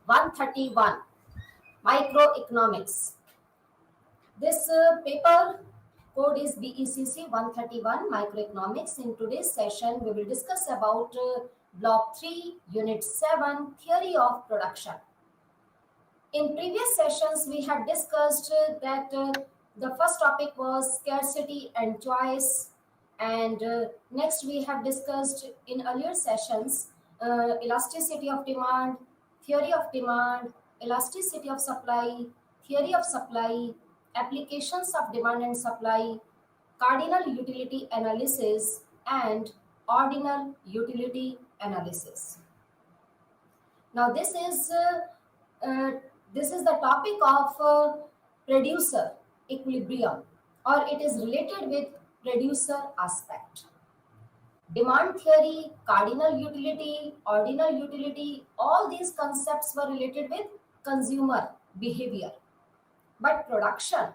131 Microeconomics. This paper code is BECC 131 Microeconomics. In today's session, we will discuss about Block 3, Unit 7 Theory of Production. In previous sessions, we had discussed that the first topic was scarcity and choice, and next we have discussed in earlier sessions elasticity of demand, theory of demand, elasticity of supply, theory of supply, applications of demand and supply, cardinal utility analysis, and ordinal utility analysis. Now uh, this is the topic of producer equilibrium, or it is related with producer aspect. Demand theory, cardinal utility, ordinal utility, all these concepts were related with consumer behavior. But production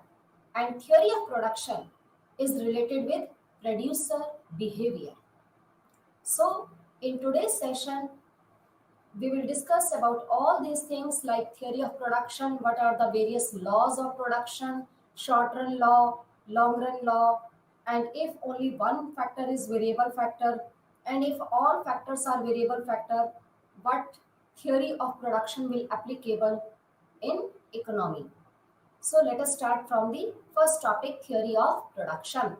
and theory of production is related with producer behavior. So, in today's session, we will discuss about all these things like theory of production, what are the various laws of production, short run law, long run law, and if only one factor is variable factor, and if all factors are variable factor, what theory of production will applicable in economy. So let us start from the first topic, theory of production.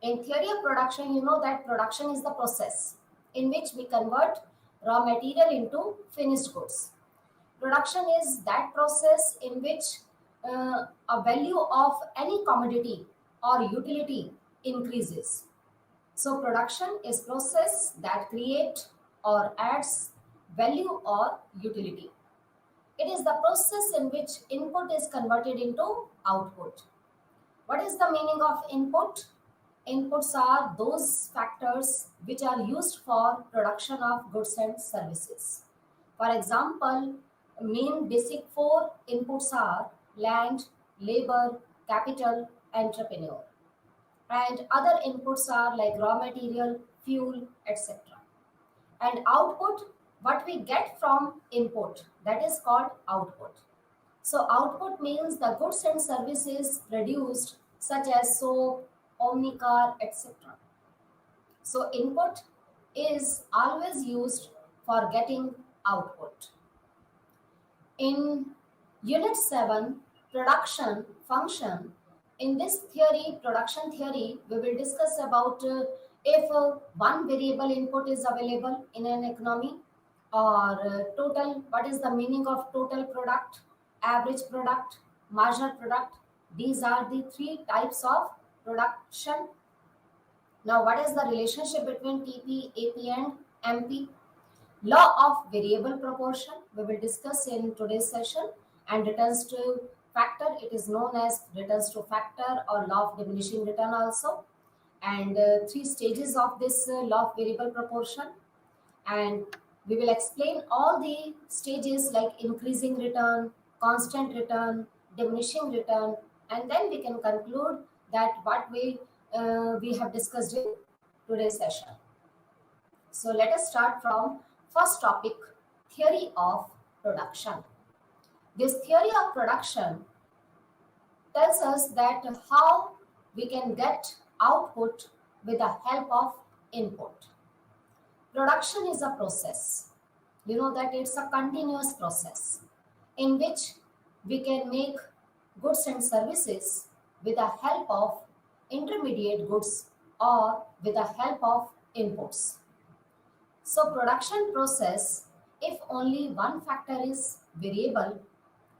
In theory of production, you know that production is the process in which we convert raw material into finished goods. Production is that process in which a value of any commodity or utility increases. So production is process that create or adds value or utility. It is the process in which input is converted into output. What is the meaning of input? Inputs are those factors which are used for production of goods and services. For example, main basic four inputs are land, labor, capital, entrepreneur. And other inputs are like raw material, fuel, etc. And output, what we get from input, that is called output. So output means the goods and services produced such as soap, omnicar, etc. So input is always used for getting output. In Unit 7, production function, in this theory, production theory, we will discuss about if one variable input is available in an economy, or total, what is the meaning of total product, average product, marginal product. These are the three types of production. Now, what is the relationship between TP, AP, and MP? Law of variable proportion we will discuss in today's session, and returns to factor, it is known as returns to factor or law of diminishing return also. And three stages of this law of variable proportion, and we will explain all the stages like increasing return, constant return, diminishing return, and then we can conclude that what we have discussed in today's session. So let us start from first topic, theory of production. This theory of production tells us that how we can get output with the help of input. Production is a process. You know that it's a continuous process in which we can make goods and services with the help of intermediate goods or with the help of inputs. So production process, if only one factor is variable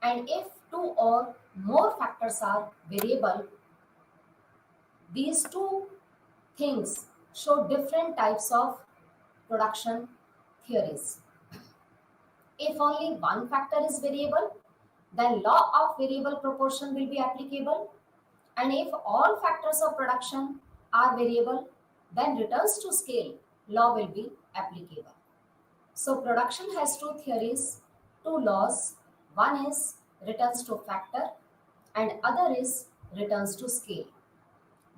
and if two or more factors are variable, these two things show different types of production theories. If only one factor is variable, then law of variable proportion will be applicable. And if all factors of production are variable, then returns to scale law will be applicable. So production has two theories, two laws. One is returns to factor and other is returns to scale.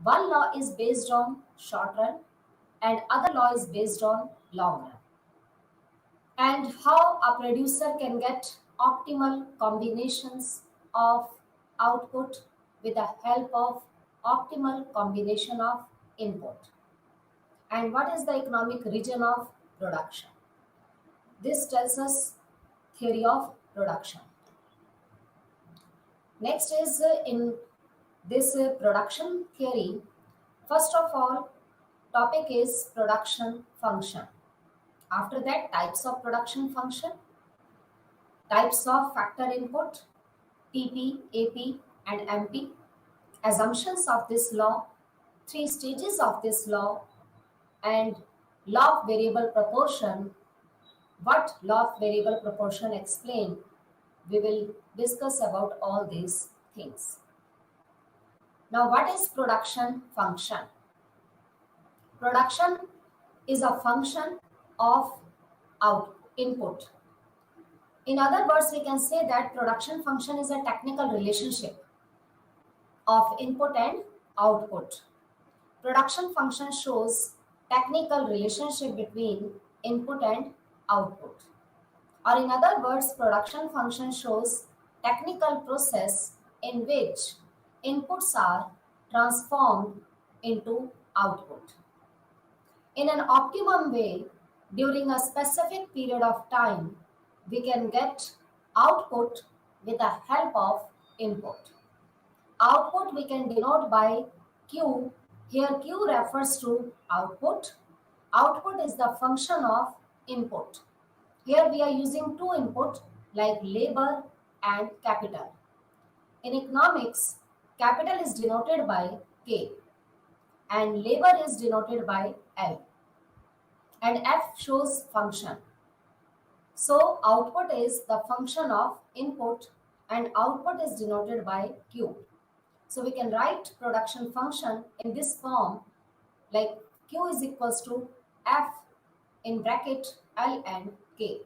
One law is based on short run and other law is based on long run. and how a producer can get optimal combinations of output with the help of optimal combination of input, and what is the economic region of production. This tells us theory of production. Next is in this production theory, first of all, topic is production function. After that, types of production function, types of factor input, TP, AP, and MP, assumptions of this law, three stages of this law, and law of variable proportion. What law of variable proportion explain? We will discuss about all these things. Now, what is production function? Production is a function of input. In other words, we can say that production function is a technical relationship of input and output. Production function shows technical relationship between input and output. Or in other words, production function shows technical process in which inputs are transformed into output. In an optimum way, during a specific period of time, we can get output with the help of input. Output we can denote by Q. Here Q refers to output. Output is the function of input. Here we are using two input like labor and capital. In economics, capital is denoted by K and labor is denoted by L, and F shows function. So output is the function of input and output is denoted by Q. So we can write production function in this form like Q is equals to F in bracket L and K.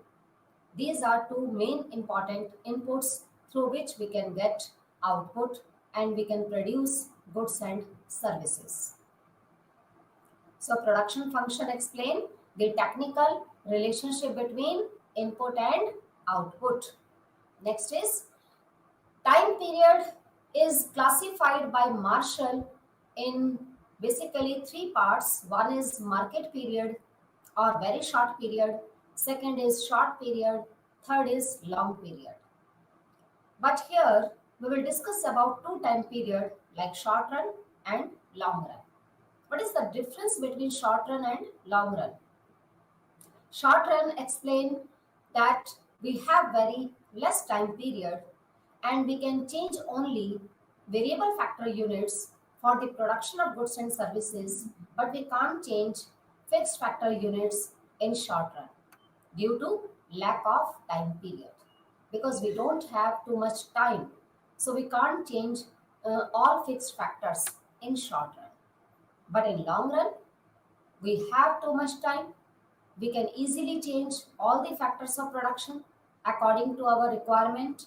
These are two main important inputs through which we can get output and we can produce goods and services. So production function explain the technical relationship between input and output. Next is time period is classified by Marshall in basically three parts. One is market period or very short period. Second is short period. Third is long period. But here we will discuss about two time period like short run and long run. What is the difference between short run and long run? Short run explain that we have very less time period and we can change only variable factor units for the production of goods and services, but we can't change fixed factor units in short run due to lack of time period, because we don't have too much time, so we can't change all fixed factors in short run. But in long run, we have too much time. We can easily change all the factors of production according to our requirement.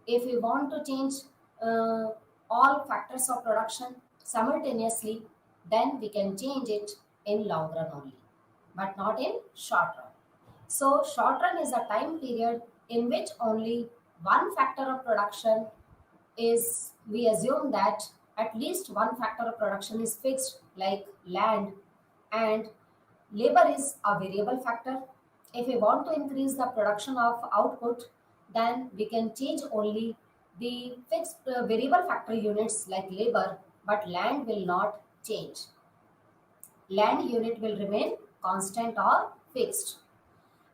If we want to change all factors of production simultaneously, then we can change it in long run only, but not in short run. So short run is a time period in which only one factor of production is, we assume that at least one factor of production is fixed like land, and labor is a variable factor. If we want to increase the production of output, then we can change only the fixed variable factor units like labor, but land will not change. Land unit will remain constant or fixed.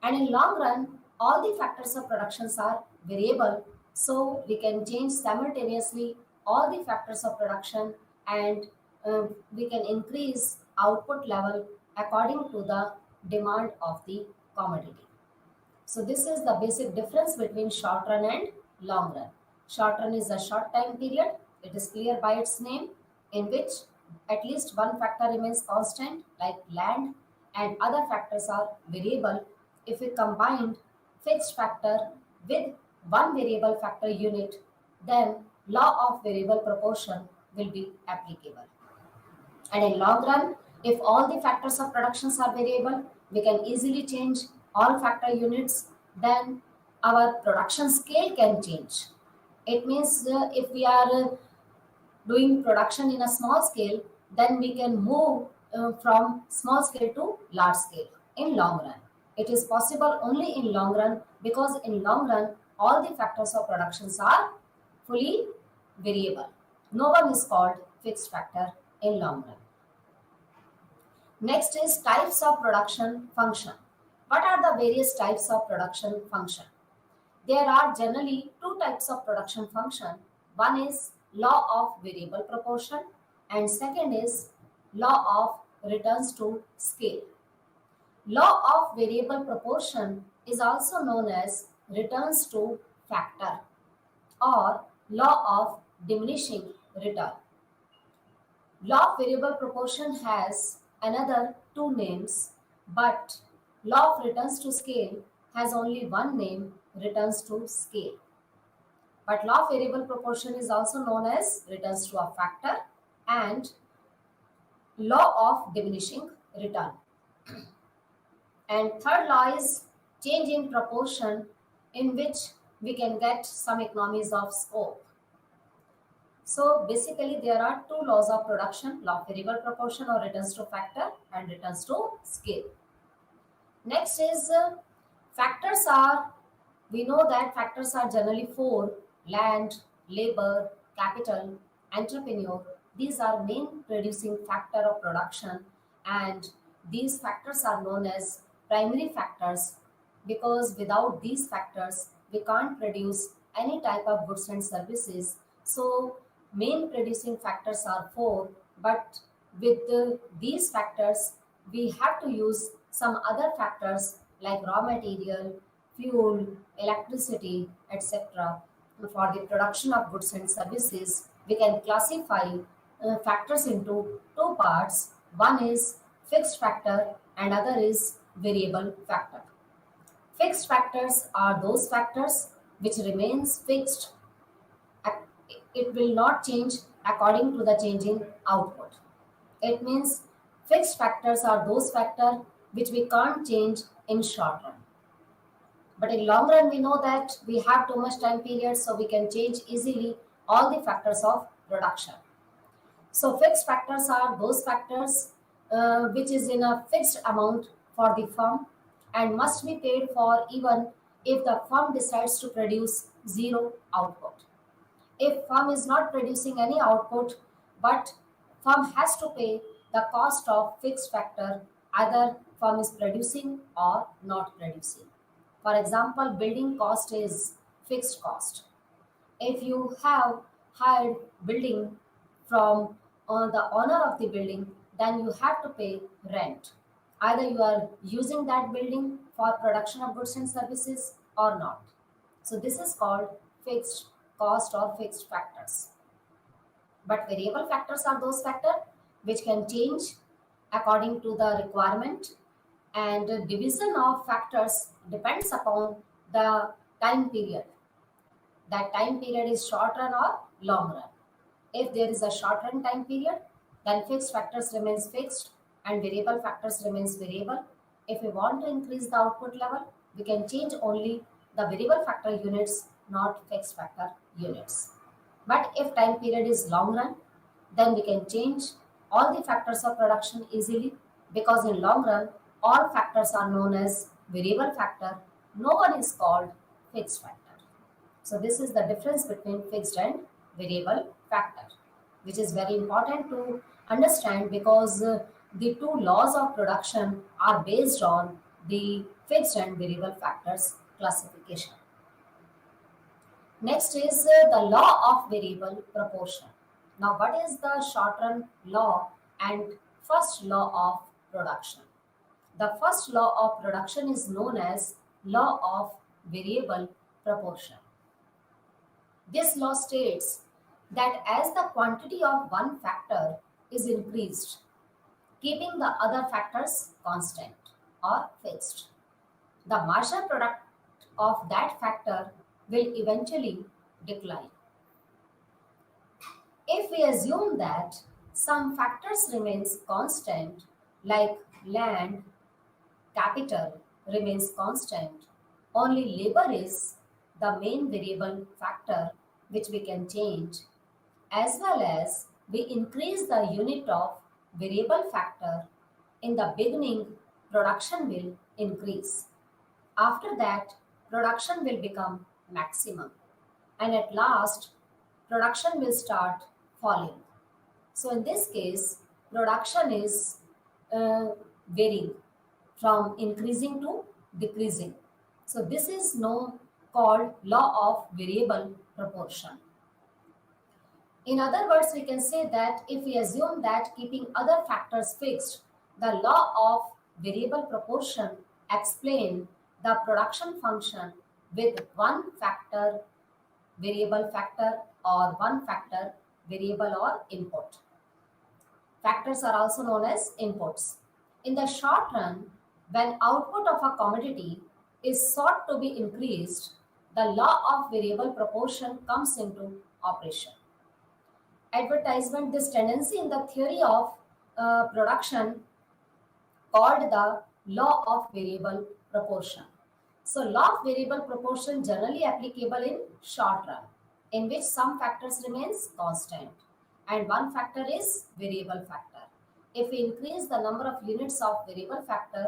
And in long run, all the factors of productions are variable, so we can change simultaneously all the factors of production, and we can increase output level according to the demand of the commodity. So this is the basic difference between short run and long run. Short run is a short time period. It is clear by its name, in which at least one factor remains constant like land and other factors are variable. If we combined fixed factor with one variable factor unit, then law of variable proportion will be applicable. And in long run, if all the factors of productions are variable, we can easily change all factor units, then our production scale can change. It means if we are doing production in a small scale, then we can move from small scale to large scale in long run. It is possible only in long run, because in long run all the factors of productions are fully variable. No one is called fixed factor in long run. Next is types of production function. What are the various types of production function? There are generally two types of production function. One is law of variable proportion, and second is law of returns to scale. Law of variable proportion is also known as returns to factor or law of diminishing return. Law of variable proportion has another two names, but law of returns to scale has only one name, returns to scale. But law of variable proportion is also known as returns to a factor and law of diminishing return. And third law is change in proportion, in which we can get some economies of scope. So basically there are two laws of production, law of variable proportion or returns to factor and returns to scale. Next is factors are, we know that factors are generally four: land, labor, capital, entrepreneur. These are main producing factor of production, and these factors are known as primary factors, because without these factors we can't produce any type of goods and services. So main producing factors are four, but with these factors we have to use some other factors like raw material, fuel, electricity, etc. For the production of goods and services, we can classify factors into two parts. One is fixed factor and other is variable factor. Fixed factors are those factors which remains fixed. It will not change according to the changing output. It means fixed factors are those factors which we can't change in short run. But in long run, we know that we have too much time period, so we can change easily all the factors of production. So fixed factors are those factors which is in a fixed amount for the firm and must be paid for even if the firm decides to produce zero output. If firm is not producing any output, but firm has to pay the cost of fixed factor, either firm is producing or not producing. For example, building cost is fixed cost. If you have hired building from the owner of the building, then you have to pay rent. Either you are using that building for production of goods and services or not. So this is called fixed cost or fixed factors. But variable factors are those factors which can change according to the requirement, and the division of factors depends upon the time period. That time period is short run or long run. If there is a short run time period, then fixed factors remains fixed and variable factors remains variable. If we want to increase the output level, we can change only the variable factor units, not fixed factor units. But if time period is long run, then we can change all the factors of production easily, because in long run all factors are known as variable factor. No one is called fixed factor. So this is the difference between fixed and variable factor, which is very important to understand, because the two laws of production are based on the fixed and variable factors classification. Next is the law of variable proportion. Now, what is the short run law and first law of production? The first law of production is known as law of variable proportion. This law states that as the quantity of one factor is increased, keeping the other factors constant or fixed, the marginal product of that factor will eventually decline. If we assume that some factors remains constant like land, capital, remains constant. Only labor is the main variable factor which we can change, as well as we increase the unit of variable factor. In the beginning, production will increase. After that, production will become maximum. And at last, production will start falling. So in this case, production is uh, varying from increasing to decreasing. So this is known called law of variable proportion. In other words, we can say that if we assume that keeping other factors fixed, the law of variable proportion explain the production function with one factor variable factor or one factor variable or input. Factors are also known as inputs. In the short run, when output of a commodity is sought to be increased, the law of variable proportion comes into operation. Advertisement, this tendency in the theory of production called the law of variable proportion. So law of variable proportion generally applicable in short run, in which some factors remains constant and one factor is variable factor. If we increase the number of units of variable factor,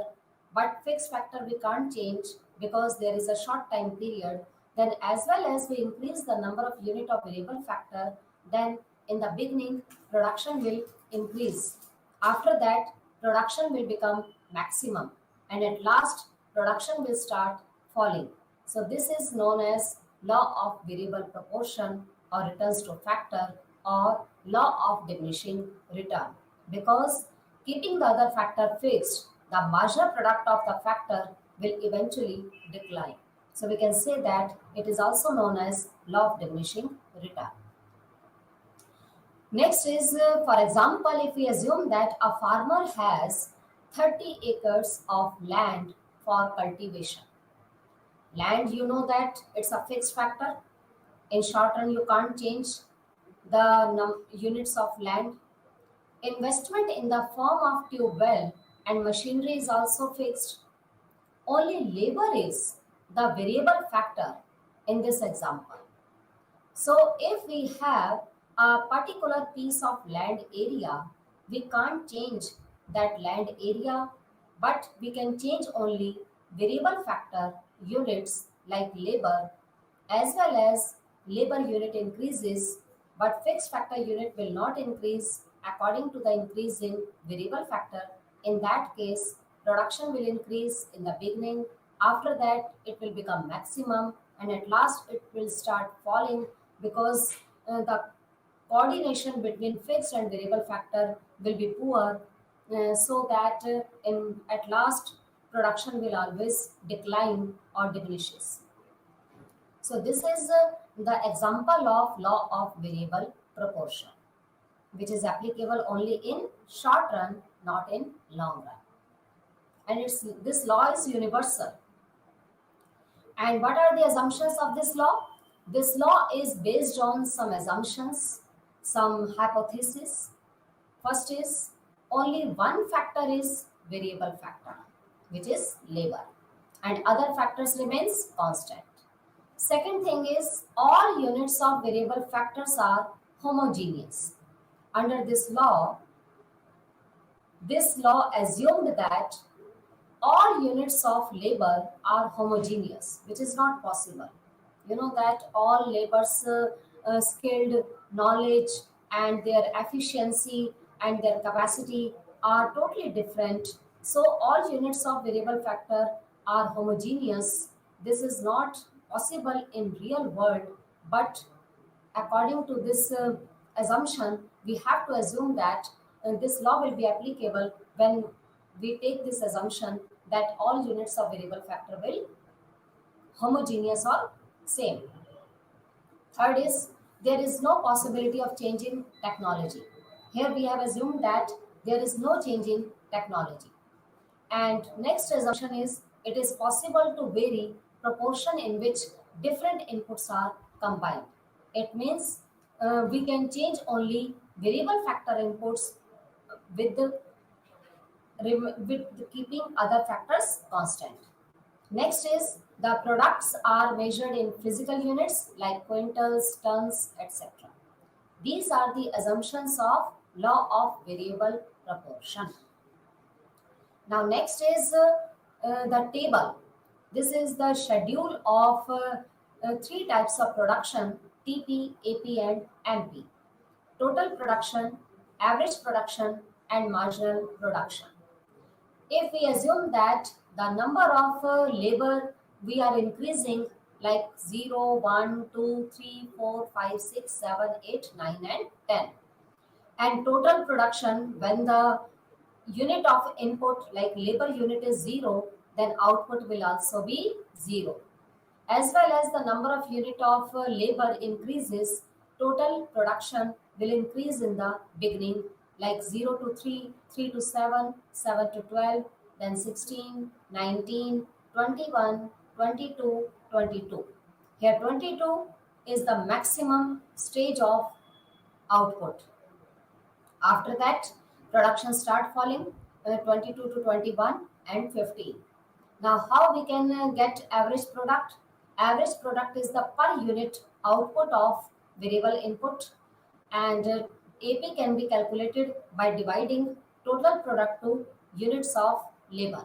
but fixed factor we can't change because there is a short time period, then as well as we increase the number of unit of variable factor, then in the beginning production will increase. After that, production will become maximum, and at last production will start falling. So this is known as law of variable proportion or returns to factor or law of diminishing return, because keeping the other factor fixed, the marginal product of the factor will eventually decline. So we can say that it is also known as law of diminishing return. Next is, for example, if we assume that a farmer has 30 acres of land for cultivation. Land, you know that it's a fixed factor. In short run, you can't change the units of land. Investment in the form of tube well and machinery is also fixed. Only labor is the variable factor in this example. So if we have a particular piece of land area, we can't change that land area, but we can change only variable factor units like labor, as well as labor unit increases, but fixed factor unit will not increase according to the increase in variable factor. In that case, production will increase in the beginning. After that, it will become maximum, and at last, it will start falling because the coordination between fixed and variable factor will be poor, so that in at last production will always decline or diminishes. So this is the example of law of variable proportion, which is applicable only in short run, not in long run. And this law is universal. And what are the assumptions of this law? This law is based on some assumptions, some hypotheses. First is only one factor is variable factor, which is labor, and other factors remains constant. Second thing is all units of variable factors are homogeneous. Under this law assumed that all units of labor are homogeneous, which is not possible. You know that all labor's skilled knowledge and their efficiency and their capacity are totally different. So all units of variable factor are homogeneous. This is not possible in real world, but according to this assumption, we have to assume that this law will be applicable when we take this assumption that all units of variable factor will homogeneous or same. Third is there is no possibility of change in technology. Here we have assumed that there is no change in technology. And next assumption is it is possible to vary proportion in which different inputs are combined. It means we can change only variable factor inputs with the keeping other factors constant. Next is the products are measured in physical units like quintals, tons, etc. These are the assumptions of law of variable proportion. Now, next is the table. This is the schedule of three types of production: TP, AP, and MP. Total production, average production, and marginal production. If we assume that the number of labor we are increasing like 0, 1, 2, 3, 4, 5, 6, 7, 8, 9, and 10, and total production when the unit of input like labor unit is 0, then output will also be 0. As well as the number of unit of labor increases, total production will increase in the beginning like 0 to 3, 3 to 7, 7 to 12, then 16, 19, 21, 22, 22. Here 22 is the maximum stage of output. After that, production start falling 22 to 21 and 15. Now, how we can get average product? Average product is the per unit output of variable input, and AP can be calculated by dividing total product to units of labor.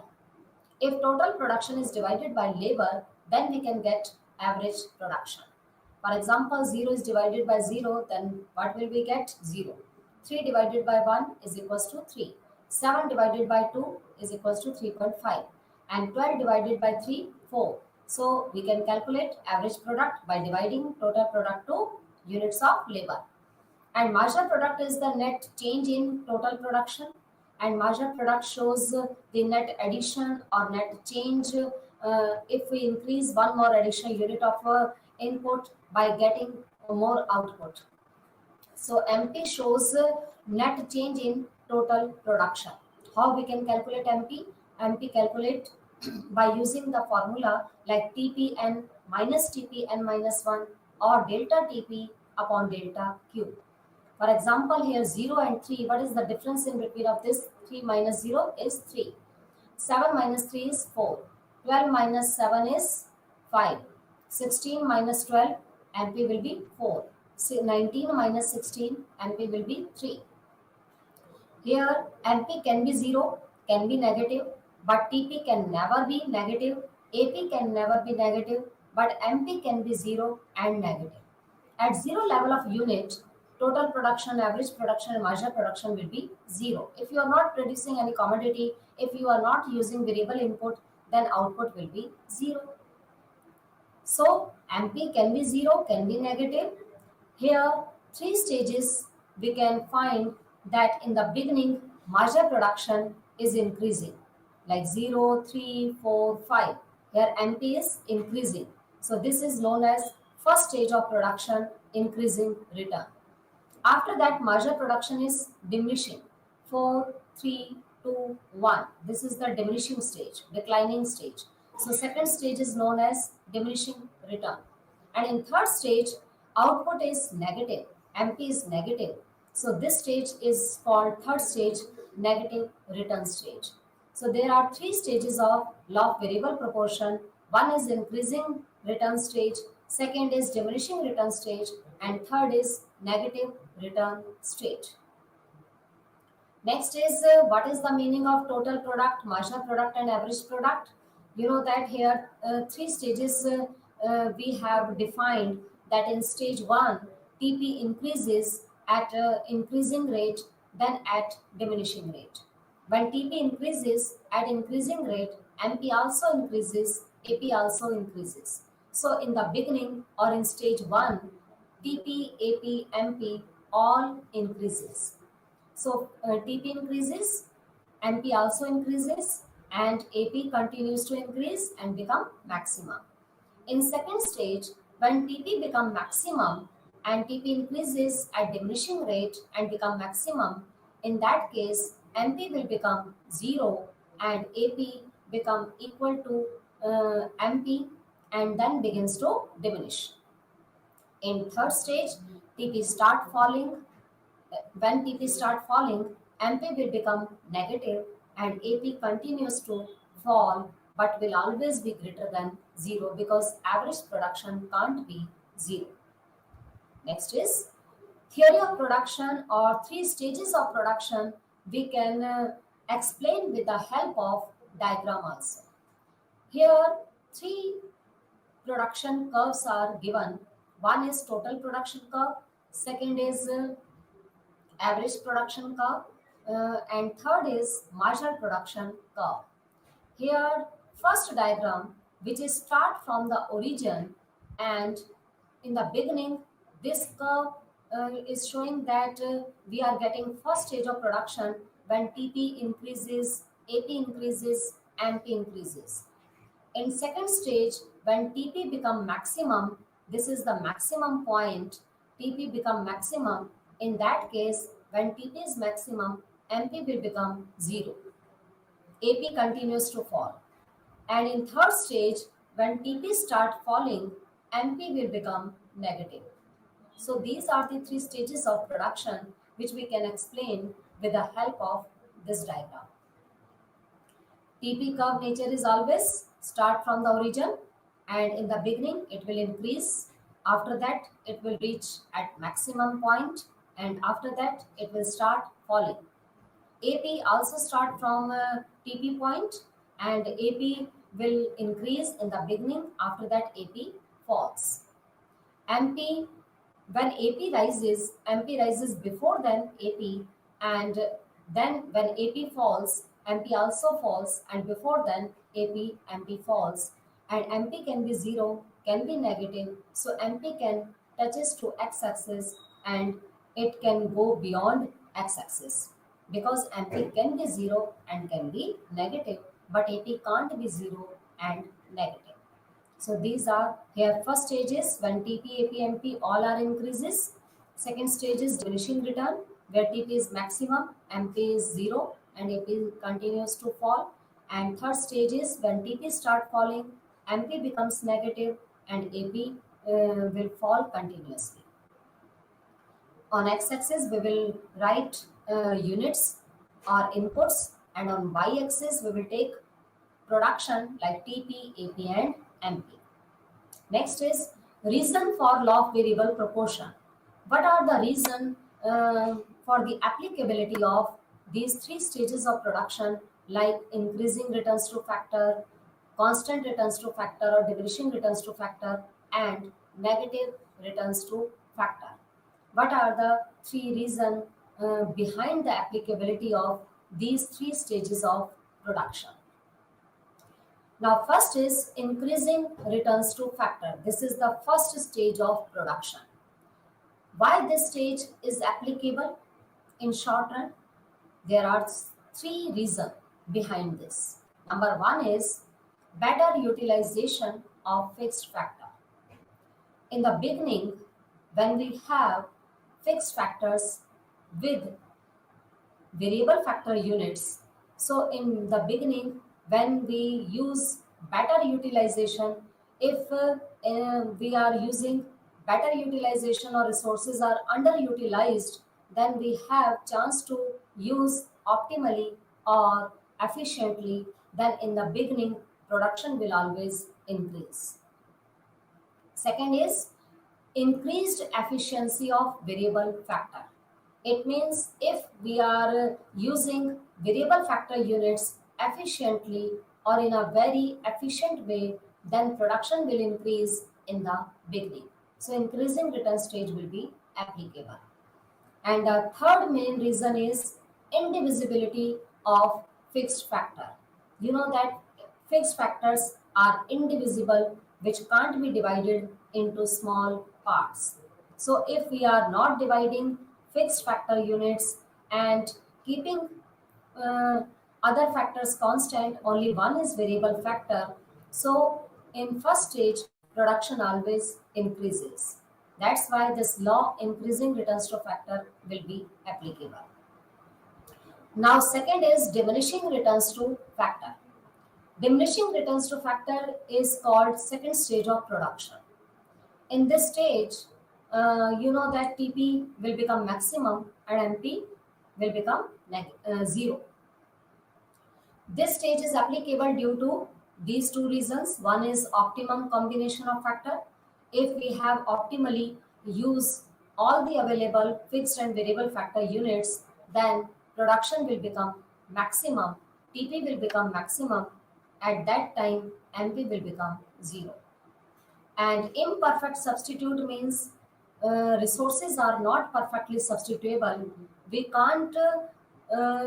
If total production is divided by labor, then we can get average production. For example, 0 is divided by 0, then what will we get? 0. 3 divided by 1 is equals to 3. 7 divided by 2 is equals to 3.5. And 12 divided by 3, 4. So we can calculate average product by dividing total product to units of labor. And marginal product is the net change in total production, and marginal product shows the net addition or net change if we increase one more additional unit of input by getting more output. So MP shows net change in total production. How we can calculate MP? MP calculate by using the formula like TPN minus TPN minus 1 or delta TP upon delta Q. For example, here 0 and 3, what is the difference in between of this? 3 minus 0 is 3. 7 minus 3 is 4. 12 minus 7 is 5. 16 minus 12, MP will be 4. 19 minus 16, MP will be 3. Here, MP can be 0, can be negative, but TP can never be negative, AP can never be negative, but MP can be 0 and negative. At 0 level of unit, total production, average production, and marginal production will be 0. If you are not producing any commodity, if you are not using variable input, then output will be 0. So MP can be 0, can be negative. Here, three stages we can find that in the beginning, marginal production is increasing like 0, 3, 4, 5. Here MP is increasing. So this is known as first stage of production, increasing return. After that, marginal production is diminishing. 4, 3, 2, 1. This is the diminishing stage, declining stage. So second stage is known as diminishing return. And in third stage, output is negative. MP is negative. So this stage is called third stage, negative return stage. So there are three stages of law of variable proportion. One is increasing return stage, second is diminishing return stage, and third is negative return stage. Next is what is the meaning of total product, marginal product, and average product? You know that here three stages we have defined that in stage 1, TP increases at increasing rate, then at diminishing rate. When TP increases at increasing rate, MP also increases, AP also increases. So in the beginning or in stage 1, TP, AP, MP all increases. So TP increases, MP also increases, and AP continues to increase and become maximum. In second stage, when TP become maximum and TP increases at diminishing rate and become maximum, in that case, MP will become 0 and AP become equal to MP and then begins to diminish. In third stage, TP start falling. When TP start falling, MP will become negative and AP continues to fall but will always be greater than 0 because average production can't be 0. Next is theory of production or three stages of production. We can explain with the help of diagram also. Here, three production curves are given. One is total production curve, second is average production curve, and third is marginal production curve. Here, first diagram, which is start from the origin, and in the beginning, this curve is showing that we are getting first stage of production when TP increases, AP increases, MP increases. In second stage, when TP become maximum, this is the maximum point, TP become maximum. In that case, when TP is maximum, MP will become 0. AP continues to fall. And in third stage, when TP start falling, MP will become negative. So these are the three stages of production which we can explain with the help of this diagram. TP curve nature is always start from the origin, and in the beginning it will increase. After that it will reach at maximum point, and after that it will start falling. AP also start from TP point, and AP will increase in the beginning. After that AP falls. MP, when AP rises, MP rises before then AP, and then when AP falls, MP also falls, and before then AP, MP falls, and MP can be 0, can be negative, so MP can touches to x-axis and it can go beyond x-axis because MP can be 0 and can be negative, but AP can't be 0 and negative. So these are here first stages when TP, AP, MP all are increases. Second stage is diminishing return where TP is maximum, MP is 0 and AP continues to fall. And third stage is when TP start falling, MP becomes negative and AP will fall continuously. On x-axis we will write units or inputs, and on y-axis we will take production like TP, AP and MP. Next is reason for law of variable proportion. What are the reason for the applicability of these three stages of production like increasing returns to factor, constant returns to factor or diminishing returns to factor, and negative returns to factor? What are the three reasons behind the applicability of these three stages of production? Now, first is increasing returns to factor. This is the first stage of production. Why this stage is applicable? In short run, there are three reasons behind this. Number one is better utilization of fixed factor. In the beginning, when we have fixed factors with variable factor units, so in the beginning, when we use better utilization, if we are using better utilization or resources are underutilized, then we have chance to use optimally or efficiently, then in the beginning production will always increase. Second is increased efficiency of variable factor. It means if we are using variable factor units efficiently or in a very efficient way, then production will increase in the beginning. So increasing return stage will be applicable. And the third main reason is indivisibility of fixed factor. You know that fixed factors are indivisible, which can't be divided into small parts. So if we are not dividing fixed factor units and keeping other factors constant, only one is variable factor. So in first stage, production always increases. That's why this law increasing returns to factor will be applicable. Now second is diminishing returns to factor. Diminishing returns to factor is called second stage of production. In this stage, you know that TP will become maximum and MP will become 0. This stage is applicable due to these two reasons. One is optimum combination of factor. If we have optimally use all the available fixed and variable factor units, then production will become maximum, TP will become maximum. At that time, MP will become zero. And imperfect substitute means resources are not perfectly substitutable. We can't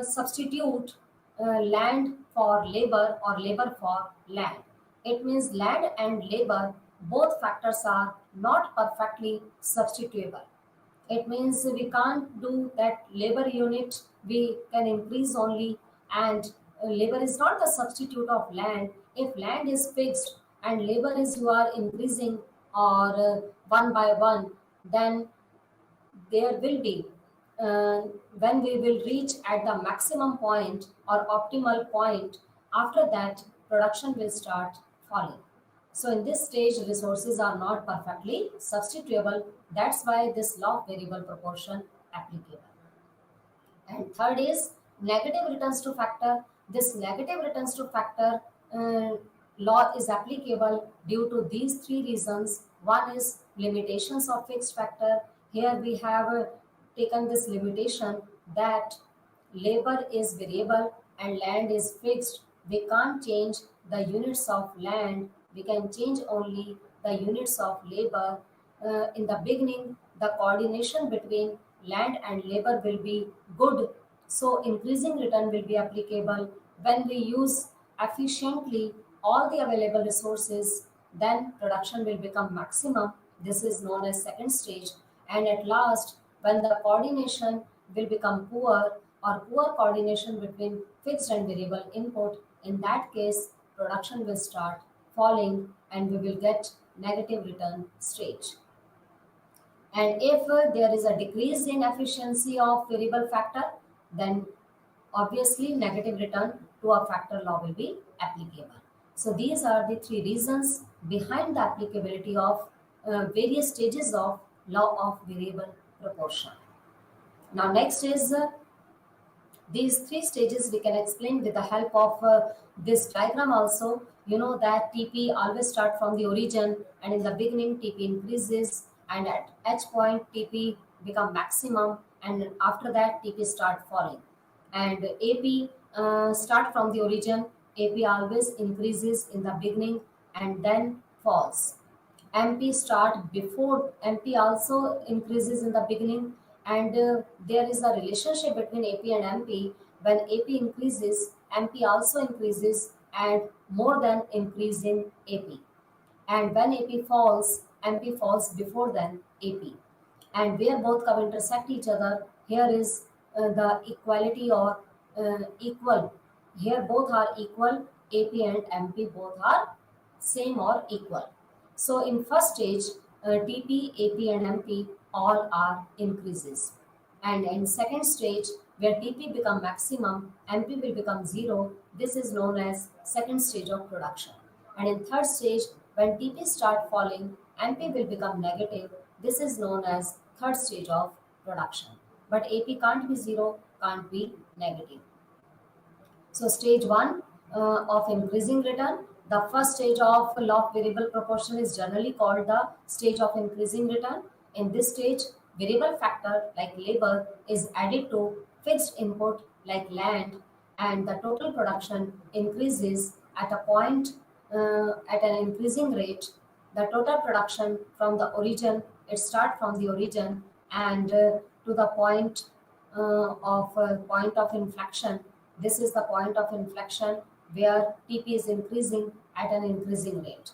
substitute land for labor or labor for land. It means land and labor, both factors are not perfectly substitutable. It means we can't do that labor unit, we can increase only, and labor is not the substitute of land. If land is fixed and labor is you are increasing or one by one, then there will be uh, when we will reach at the maximum point or optimal point, after that production will start falling. So in this stage resources are not perfectly substitutable. That's why this law of variable proportion applicable. And third is negative returns to factor. This negative returns to factor uh, law is applicable due to these three reasons. One is limitations of fixed factor. Here we have taken this limitation that labor is variable and land is fixed. We can't change the units of land, we can change only the units of labor. In the beginning, the coordination between land and labor will be good, so increasing return will be applicable. When we use efficiently all the available resources, then production will become maximum. This is known as second stage. And at last, when the coordination will become poor or poor coordination between fixed and variable input, in that case, production will start falling and we will get negative return stage. And if there is a decrease in efficiency of variable factor, then obviously negative return to a factor law will be applicable. So these are the three reasons behind the applicability of various stages of law of variable proportion. Now next is these three stages we can explain with the help of this diagram also. You know that TP always start from the origin, and in the beginning TP increases, and at H point TP become maximum, and after that TP start falling. And AP start from the origin, AP always increases in the beginning and then falls. MP start before, MP also increases in the beginning, and there is a relationship between AP and MP. When AP increases, MP also increases and more than increase in AP. And when AP falls, MP falls before than AP. And where both curve intersect each other, here is the equality or equal. Here both are equal, AP and MP both are same or equal. So in first stage, TP, AP and MP all are increases. And in second stage, where TP become maximum, MP will become zero. This is known as second stage of production. And in third stage, when TP start falling, MP will become negative. This is known as third stage of production. But AP can't be zero, can't be negative. So stage one of increasing return, the first stage of law of variable proportion is generally called the stage of increasing return. In this stage, variable factor like labor is added to fixed input like land, and the total production increases at a point at an increasing rate. The total production from the origin, it start from the origin and to the point of inflection. This is the point of inflection where TP is increasing at an increasing rate.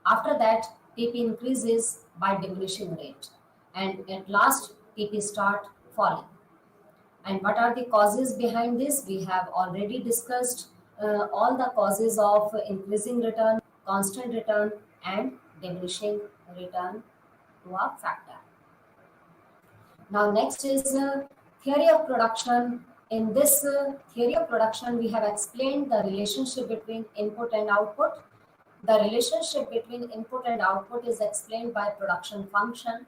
After that, TP increases by diminishing rate, and at last TP start falling. And what are the causes behind this? We have already discussed all the causes of increasing return, constant return, and diminishing return to a factor. Now next is theory of production. In this theory of production, we have explained the relationship between input and output. The relationship between input and output is explained by production function,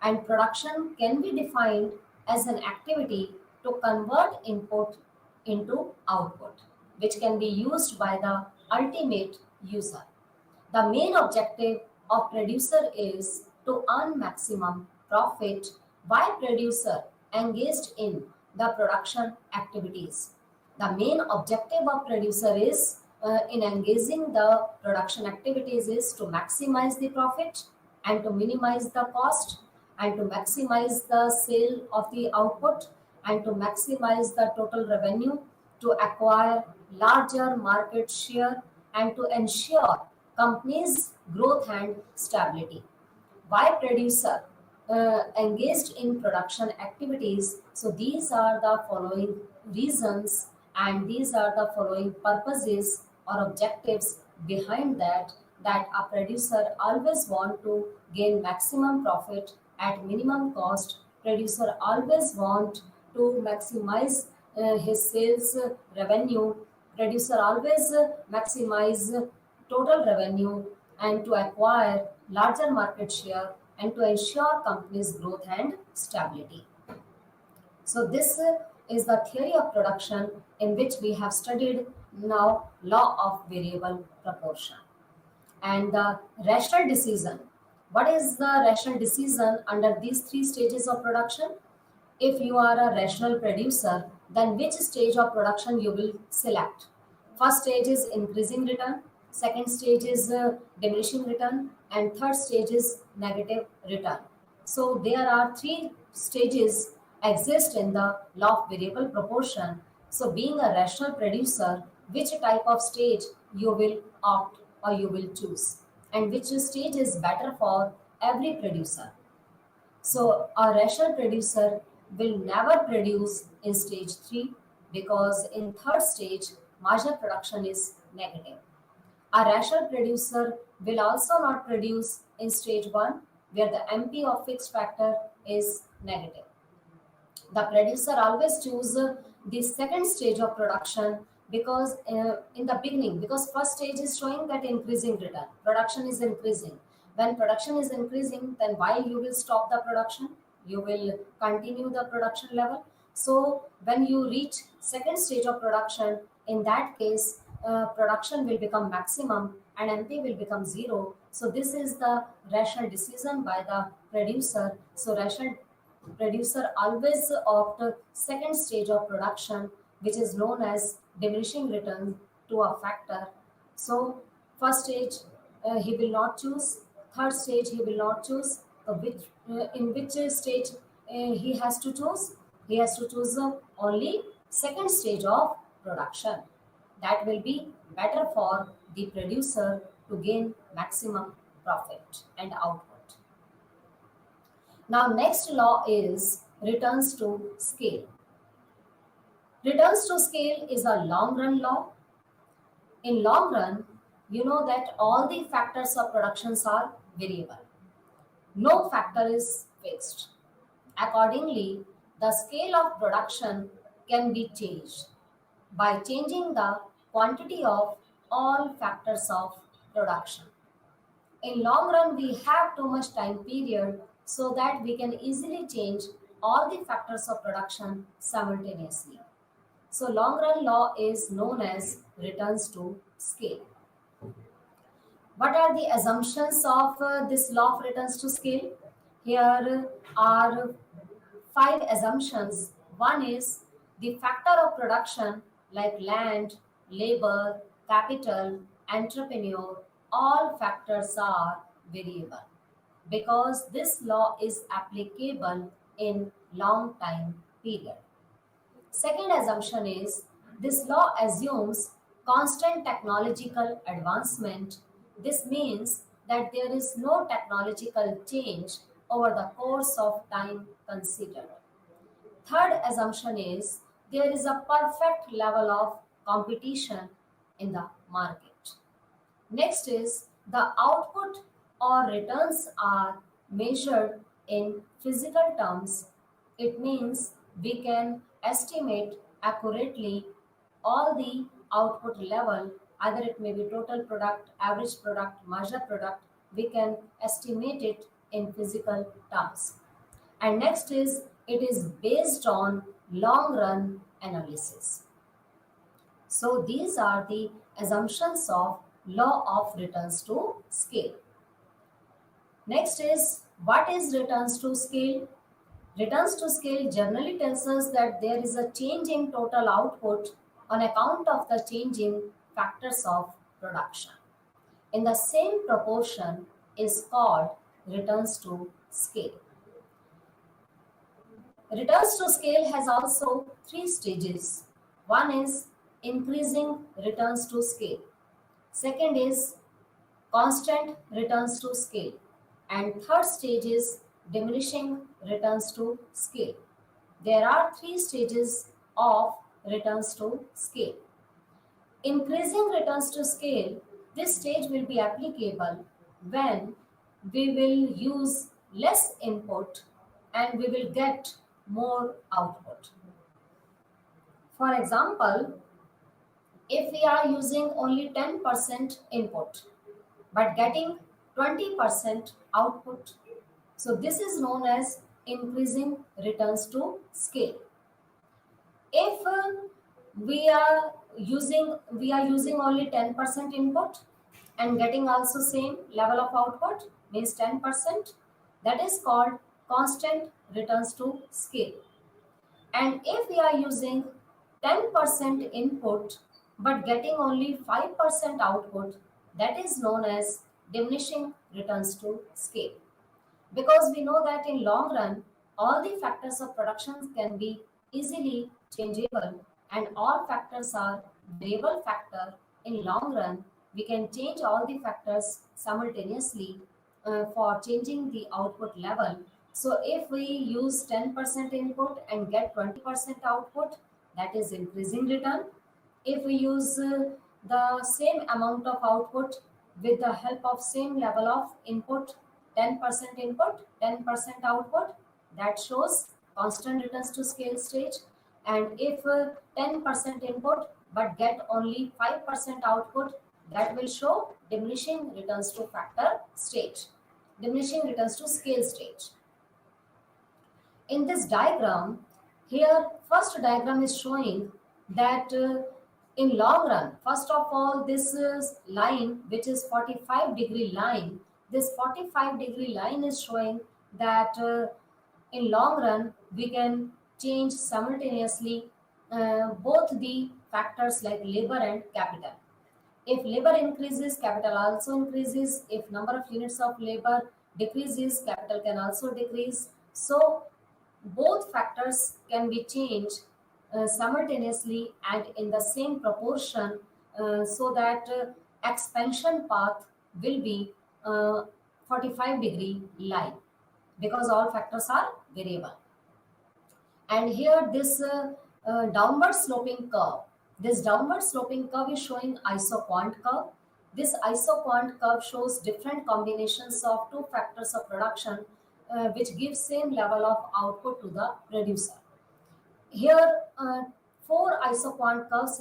and production can be defined as an activity to convert input into output, which can be used by the ultimate user. The main objective of producer is to earn maximum profit while producer engaged in the production activities. The main objective of producer is in engaging the production activities is to maximize the profit and to minimize the cost and to maximize the sale of the output and to maximize the total revenue, to acquire larger market share and to ensure company's growth and stability. Why producer engaged in production activities? So these are the following reasons and these are the following purposes or objectives behind that a producer always want to gain maximum profit at minimum cost. Producer always want to maximize his sales revenue. Producer always maximize total revenue and to acquire larger market share and to ensure company's growth and stability. So this is the theory of production in which we have studied now law of variable proportion. And the rational decision. What is the rational decision under these three stages of production? If you are a rational producer, then which stage of production you will select? First stage is increasing return, second stage is diminishing return, and third stage is negative return. So there are three stages exist in the law of variable proportion. So being a rational producer, which type of stage you will opt or you will choose, and which stage is better for every producer? So a rational producer will never produce in stage 3 because in third stage marginal production is negative. A rational producer will also not produce in stage 1 where the MP of fixed factor is negative. The producer always choose the second stage of production because in the beginning, because first stage is showing that increasing return, production is increasing. When production is increasing, then why you will stop the production? You will continue the production level. So when you reach second stage of production, in that case production will become maximum and MP will become zero. So this is the rational decision by the producer. So rational producer always opt second stage of production, which is known as diminishing return to a factor. So first stage he will not choose, third stage he will not choose. In which stage he has to choose? He has to choose only second stage of production. That will be better for the producer to gain maximum profit and output. Now, next law is returns to scale. Returns to scale is a long run law. In long run, you know that all the factors of productions are variable. No factor is fixed. Accordingly, the scale of production can be changed by changing the quantity of all factors of production. In long run, we have too much time period so that we can easily change all the factors of production simultaneously. So long run law is known as returns to scale. What are the assumptions of this law of returns to scale? Here are five assumptions. One is the factor of production like land, labor, capital, entrepreneur, all factors are variable because this law is applicable in long time period. Second assumption is this law assumes constant technological advancement. This means that there is no technological change over the course of time considered. Third assumption is there is a perfect level of competition in the market. Next is the output or returns are measured in physical terms. It means we can estimate accurately all the output level, either it may be total product, average product, marginal product, we can estimate it in physical terms. And next is it is based on long run analysis. So these are the assumptions of law of returns to scale. Next is, what is returns to scale? Returns to scale generally tells us that there is a change in total output on account of the change in factors of production. In the same proportion is called returns to scale. Returns to scale has also three stages. One is increasing returns to scale. Second is constant returns to scale. And third stage is diminishing returns to scale. There are three stages of returns to scale. Increasing returns to scale, this stage will be applicable when we will use less input and we will get more output. For example, if we are using only 10% input but getting 20% output, so this is known as increasing returns to scale. If we are using only 10% input and getting also same level of output, means 10%, that is called constant returns to scale. And if we are using 10% input but getting only 5% output, that is known as diminishing returns to scale. Because we know that in long run, all the factors of production can be easily changeable and all factors are variable factor. In long run, we can change all the factors simultaneously for changing the output level. So if we use 10% input and get 20% output, that is increasing return. If we use the same amount of output with the help of same level of input, 10% input, 10% output, that shows constant returns to scale stage. And if 10% input but get only 5% output, that will show diminishing returns to factor stage, diminishing returns to scale stage. In this diagram, here first diagram is showing that in long run, first of all, this is line which is 45-degree line. This 45-degree line is showing that in long run we can change simultaneously both the factors like labor and capital. If labor increases, capital also increases. If number of units of labor decreases, capital can also decrease. So both factors can be changed simultaneously and in the same proportion, so that expansion path will be 45-degree line, because all factors are variable. And here this downward sloping curve, this downward sloping curve is showing isoquant curve. This isoquant curve shows different combinations of two factors of production which gives same level of output to the producer. Here, four isoquant curves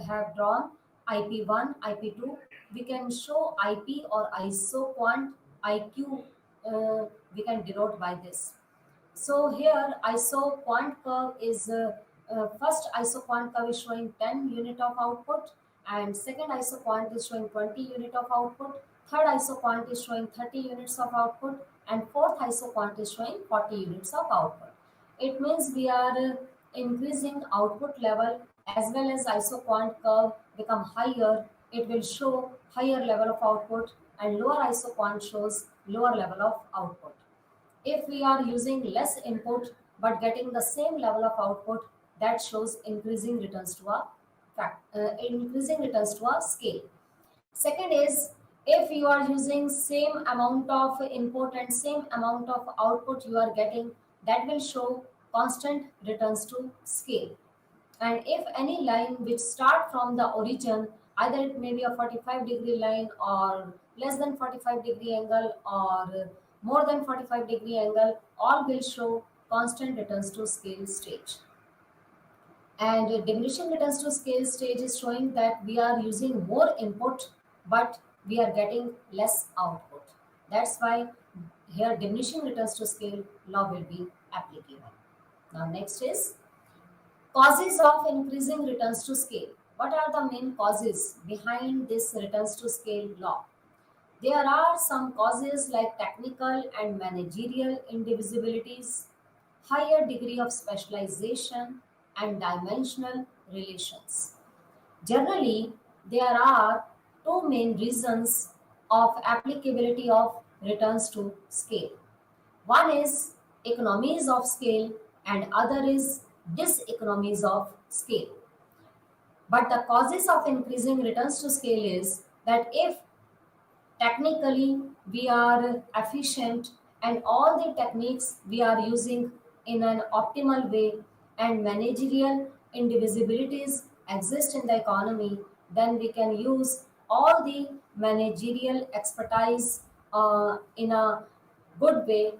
have drawn IP1, IP2. We can show IP or isoquant IQ, we can denote by this. So here, isoquant curve is, first isoquant curve is showing 10 unit of output, and second isoquant is showing 20 unit of output, third isoquant is showing 30 units of output, and fourth isoquant is showing 40 units of output. It means we are increasing output level as well as isoquant curve become higher, it will show higher level of output, and lower isoquant shows lower level of output. If we are using less input but getting the same level of output, that shows increasing returns to a increasing returns to a scale. Second is, if you are using same amount of input and same amount of output you are getting, that will show constant returns to scale. And if any line which start from the origin, either it may be a 45-degree line or less than 45-degree angle or more than 45-degree angle, all will show constant returns to scale stage. And diminishing returns to scale stage is showing that we are using more input but we are getting less output. That's why here diminishing returns to scale law will be applicable. Now next is causes of increasing returns to scale. What are the main causes behind this returns to scale law? There are some causes like technical and managerial indivisibilities, higher degree of specialization, and dimensional relations. Generally, there are two main reasons of applicability of returns to scale. One is economies of scale and other is diseconomies of scale. But the causes of increasing returns to scale is that if technically we are efficient and all the techniques we are using in an optimal way and managerial indivisibilities exist in the economy, then we can use all the managerial expertise in a good way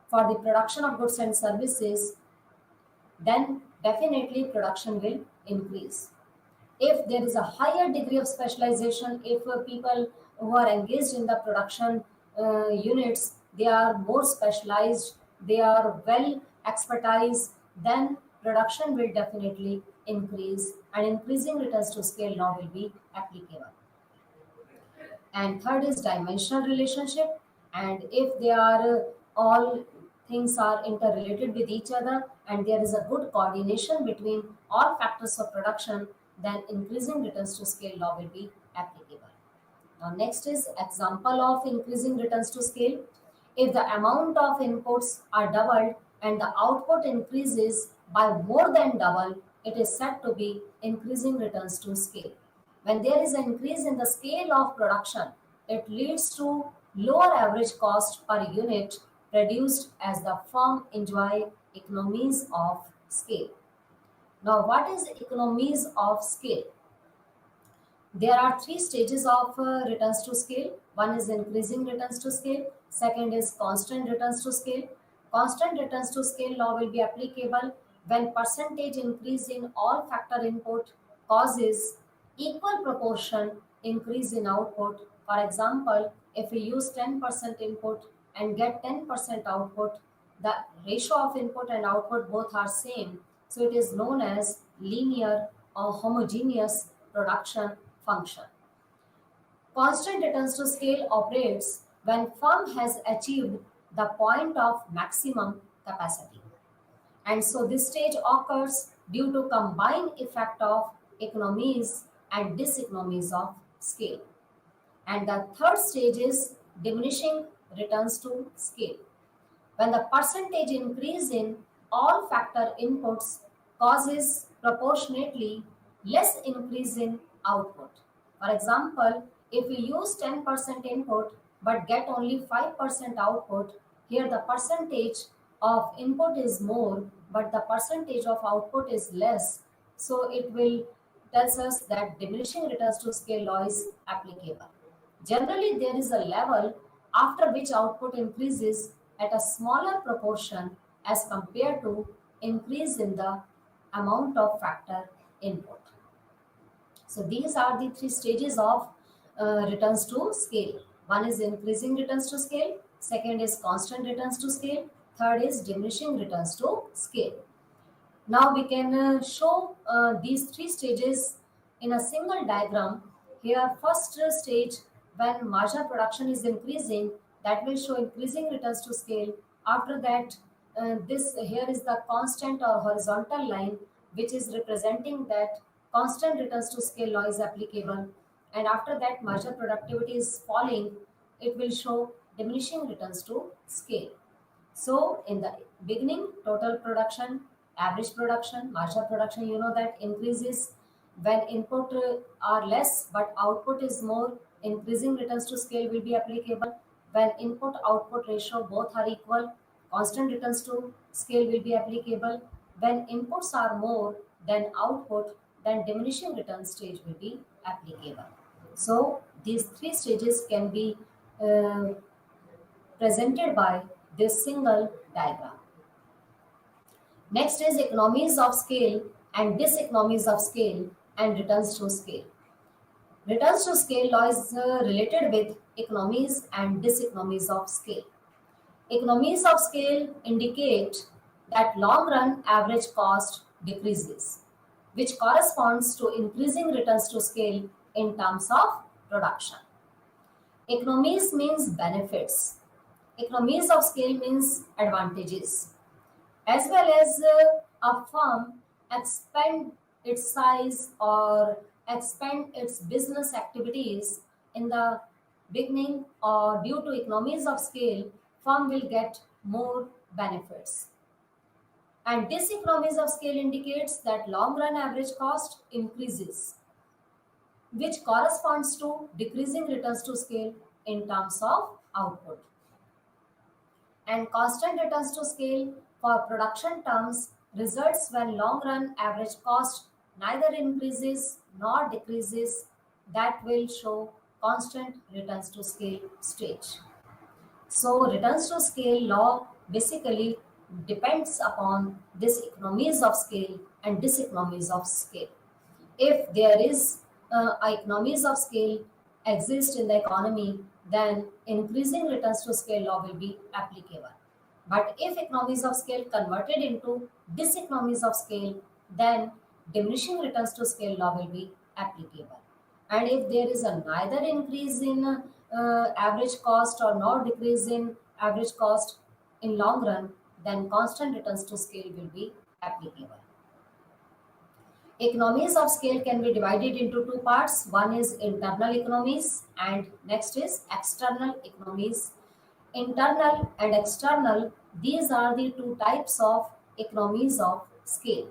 for the production of goods and services, then definitely production will increase. If there is a higher degree of specialization, if people who are engaged in the production units, they are more specialized, they are well expertise, then production will definitely increase and increasing returns to scale law will be applicable. And third is dimensional relationship, and if they are all things are interrelated with each other and there is a good coordination between all factors of production, then increasing returns to scale law will be applicable. Now next is example of increasing returns to scale. If the amount of inputs are doubled and the output increases by more than double, it is said to be increasing returns to scale. When there is an increase in the scale of production, it leads to lower average cost per unit produced as the firm enjoy economies of scale. Now, what is economies of scale? There are three stages of returns to scale. One is increasing returns to scale. Second is constant returns to scale. Constant returns to scale law will be applicable when percentage increase in all factor input causes equal proportion increase in output. For example, if we use 10% input and get 10% output, the ratio of input and output both are same. So it is known as linear or homogeneous production function. Constant returns to scale operates when firm has achieved the point of maximum capacity. And so this stage occurs due to combined effect of economies and diseconomies of scale. And the third stage is diminishing returns to scale, when the percentage increase in all factor inputs causes proportionately less increase in output. For example, if we use 10% input but get only 5% output, here the percentage of input is more but the percentage of output is less. So it will tells us that diminishing returns to scale law is applicable. Generally, there is a level after which output increases at a smaller proportion as compared to increase in the amount of factor input. So these are the three stages of returns to scale. One is increasing returns to scale, second is constant returns to scale, third is diminishing returns to scale. Now we can show these three stages in a single diagram. Here, first stage, when marginal production is increasing, that will show increasing returns to scale. After that, this here is the constant or horizontal line, which is representing that constant returns to scale law is applicable. And after that, marginal productivity is falling, it will show diminishing returns to scale. So in the beginning, total production, average production, marginal production, you know that increases when input are less but output is more, increasing returns to scale will be applicable. When input output ratio both are equal, constant returns to scale will be applicable. When inputs are more than output, then diminishing return stage will be applicable. So these three stages can be uh, presented by this single diagram. Next is economies of scale and diseconomies of scale and returns to scale. Returns to scale law is related with economies and diseconomies of scale. Economies of scale indicate that long run average cost decreases, which corresponds to increasing returns to scale in terms of production. Economies means benefits. Economies of scale means advantages. As well as a firm expand its size or expand its business activities in the beginning or due to economies of scale, firm will get more benefits. And this economies of scale indicates that long run average cost increases, which corresponds to decreasing returns to scale in terms of output. And constant returns to scale for production terms results when long run average cost neither increases nor decreases, that will show constant returns to scale stage. So returns to scale law basically depends upon this economies of scale and diseconomies of scale. If there is economies of scale exist in the economy, then increasing returns to scale law will be applicable. But if economies of scale converted into diseconomies of scale, then diminishing returns to scale law will be applicable. And if there is a neither increase in average cost or nor decrease in average cost in long run, then constant returns to scale will be applicable. Economies of scale can be divided into two parts. One is internal economies and next is external economies. Internal and external, these are the two types of economies of scale.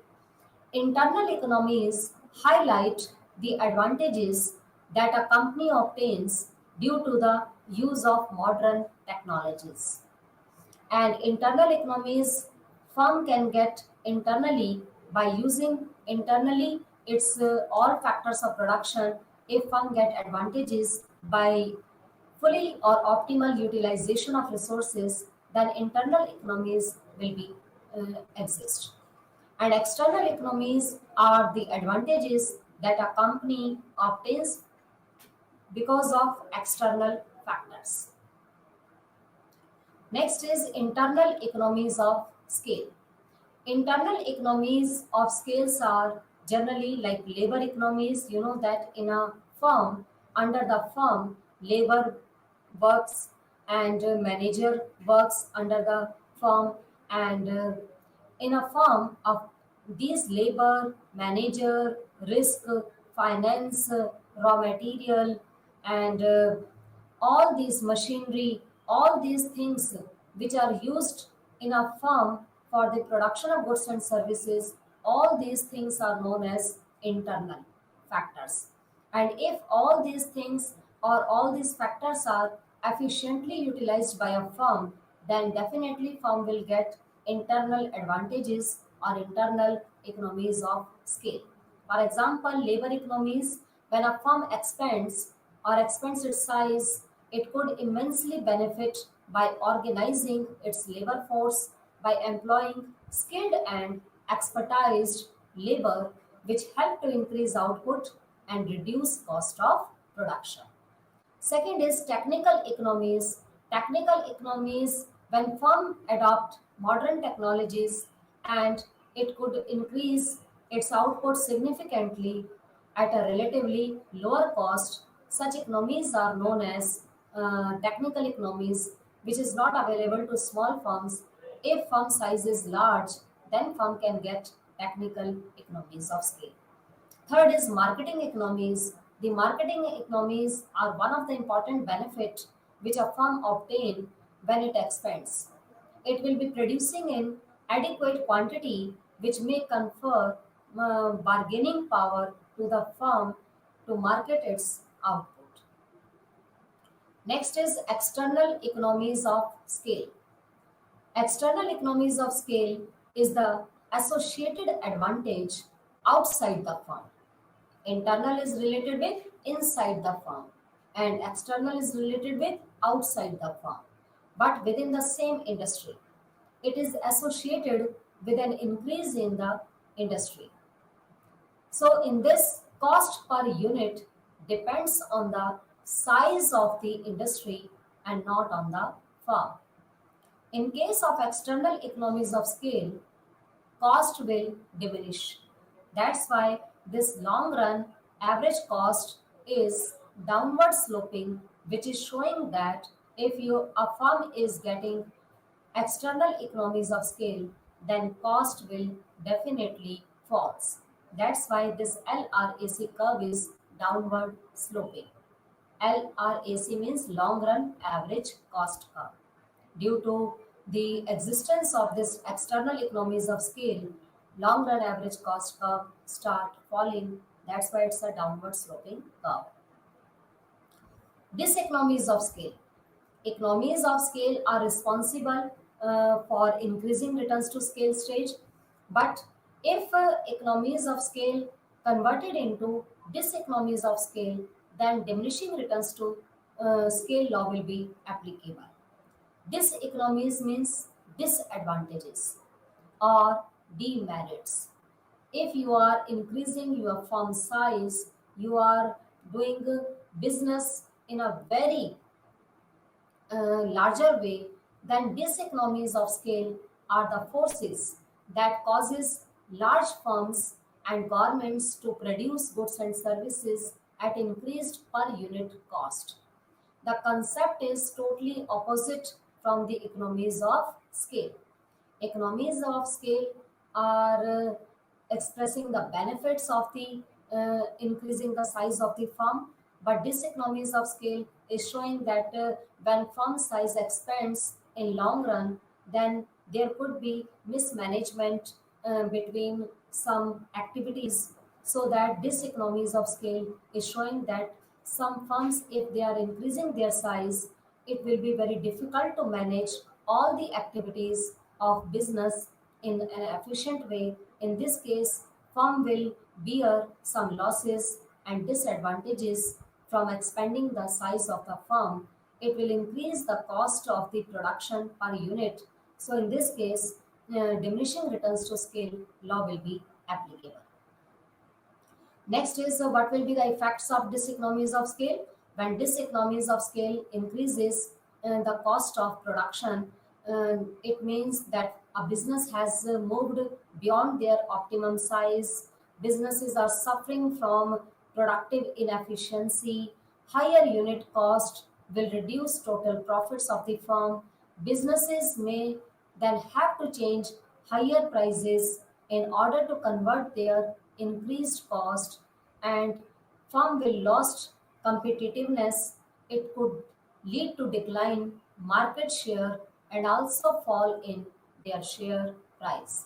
Internal economies highlight the advantages that a company obtains due to the use of modern technologies. And internal economies firm can get internally by using internally its all factors of production. If firm get advantages by fully or optimal utilization of resources, then internal economies will be exist. And external economies are the advantages that a company obtains because of external factors. Next is internal economies of scale. Internal economies of scales are generally like labor economies. You know that in a firm, under the firm, labor works and manager works under the firm, and in a firm of these labor, manager, risk, finance, raw material, and all these machinery, all these things which are used in a firm for the production of goods and services, all these things are known as internal factors. And if all these things or all these factors are efficiently utilized by a firm, then definitely firm will get internal advantages or internal economies of scale. For example, labor economies, when a firm expands its size, it could immensely benefit by organizing its labor force by employing skilled and expertised labor, which help to increase output and reduce cost of production. Second is technical economies. Technical economies, when firm adopt modern technologies and it could increase its output significantly at a relatively lower cost, such economies are known as technical economies, which is not available to small firms. If firm size is large, then firm can get technical economies of scale. Third is marketing economies. The marketing economies are one of the important benefit which a firm obtain when it expands. It will be producing in adequate quantity, which may confer bargaining power to the firm to market its output. Next is external economies of scale. External economies of scale is the associated advantage outside the firm. Internal is related with inside the firm, and external is related with outside the firm, but within the same industry. It is associated with an increase in the industry. So, in this, cost per unit depends on the size of the industry and not on the firm. In case of external economies of scale, cost will diminish. That's why this long run average cost is downward sloping, which is showing that if a firm is getting external economies of scale, then cost will definitely falls. That's why this LRAC curve is downward sloping. LRAC means long run average cost curve. Due to the existence of this external economies of scale, long run average cost curve start falling. That's why it's a downward sloping curve. Diseconomies of scale. Economies of scale are responsible for increasing returns to scale stage, but if economies of scale converted into diseconomies of scale, then diminishing returns to scale law will be applicable. Diseconomies means disadvantages or demerits. If you are increasing your firm size, you are doing business in a very larger way, then diseconomies of scale are the forces that causes large firms and governments to produce goods and services at increased per unit cost. The concept is totally opposite from the economies of scale. Economies of scale are expressing the benefits of the increasing the size of the firm, but diseconomies of scale is showing that when firm size expands in long run, then there could be mismanagement between some activities, so that diseconomies of scale is showing that some firms, if they are increasing their size, it will be very difficult to manage all the activities of business in an efficient way. In this case, firm will bear some losses and disadvantages from expanding the size of the firm. It will increase the cost of the production per unit. So in this case, diminishing returns to scale law will be applicable. Next is what will be the effects of diseconomies of scale? When diseconomies of scale increases the cost of production, it means that a business has moved beyond their optimum size. Businesses are suffering from productive inefficiency. Higher unit cost will reduce total profits of the firm. Businesses may then have to change higher prices in order to convert their increased cost, and firm will lost competitiveness. It could lead to decline market share and also fall in their share price.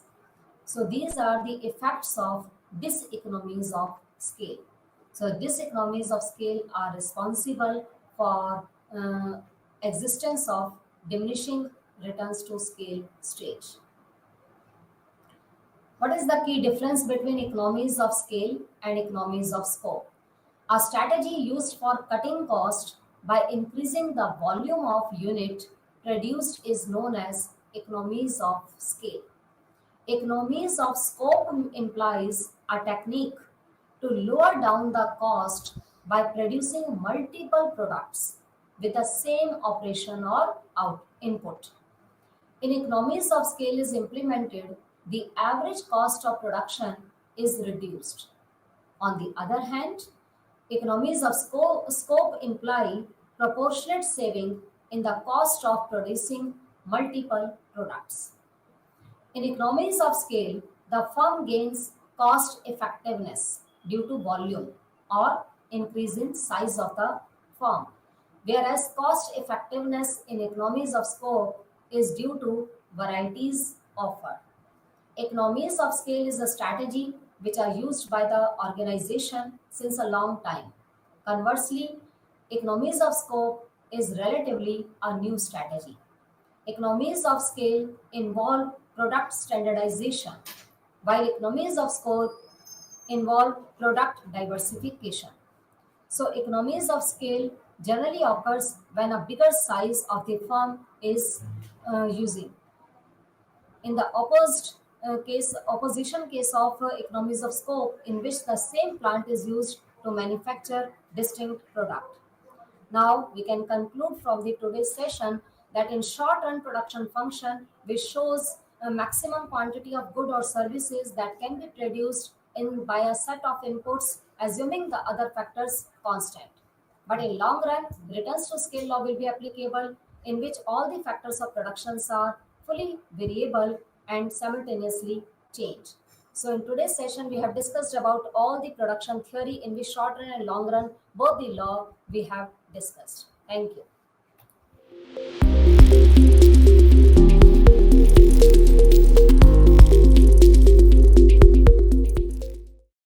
So these are the effects of diseconomies of scale. So diseconomies of scale are responsible for existence of diminishing returns to scale stage. What is the key difference between economies of scale and economies of scope? A strategy used for cutting cost by increasing the volume of unit produced is known as economies of scale. Economies of scope implies a technique to lower down the cost by producing multiple products with the same operation or input. In economies of scale is implemented, the average cost of production is reduced. On the other hand, economies of scope imply proportionate saving in the cost of producing multiple products. In economies of scale, the firm gains cost effectiveness due to volume or increase in size of the firm, whereas cost effectiveness in economies of scope is due to varieties offered. Economies of scale is a strategy which are used by the organization since a long time. Conversely, economies of scope is relatively a new strategy. Economies of scale involve product standardization, while economies of scope involve product diversification. So, economies of scale generally occurs when a bigger size of the firm is using. In the opposition case of economies of scope, in which the same plant is used to manufacture distinct product. Now we can conclude from the today's session that in short run production function, which shows a maximum quantity of good or services that can be produced in by a set of inputs, assuming the other factors constant. But in long run, returns to scale law will be applicable, in which all the factors of productions are fully variable and simultaneously change. So in today's session, we have discussed about all the production theory in which short run and long run, both the law we have discussed. Thank you.